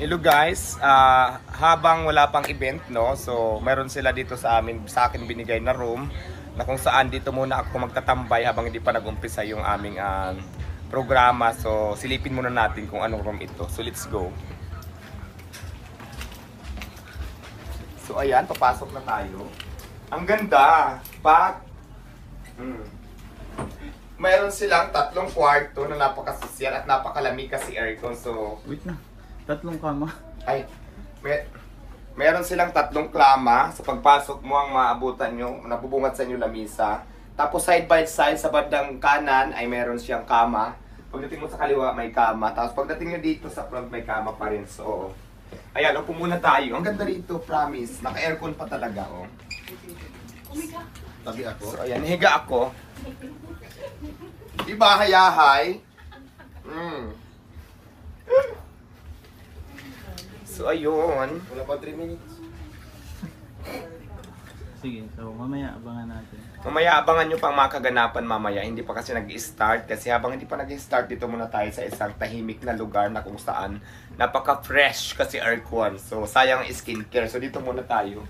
Hello guys, habang wala pang event, no, so meron sila dito sa akin binigay na room na kung saan dito muna ako magtatambay habang hindi pa nag-umpisa yung aming programa. So silipin muna natin kung anong room ito. So let's go. So ayan, papasok na tayo. Ang ganda, Meron silang 3 kwarto na napakasosyal at napakalamig kasi aircon. So Wait na. 3 kama. Ay, meron silang 3 klama. Sa pagpasok mo ang maabutan nyo, nabubungat sa inyo lamisa. Tapos side by side sa bandang kanan ay meron siyang kama. Pagdating mo sa kaliwa may kama. Tapos pagdating nyo dito sa front may kama pa rin. So, ayan, upo muna tayo. Ang ganda rito, promise. Naka-aircon pa talaga, oh. Tabi ako. So, ayan, higa ako. Diba, hayahay? So, ayun. Wala pa 3 minutes. Sige, so mamaya abangan natin. Mamaya abangan nyo pang mga kaganapan mamaya. Hindi pa kasi nag-start. Kasi habang hindi pa nag-start, dito muna tayo sa isang tahimik na lugar na kung saan napaka-fresh kasi aircon. So, sayang skincare. So, dito muna tayo.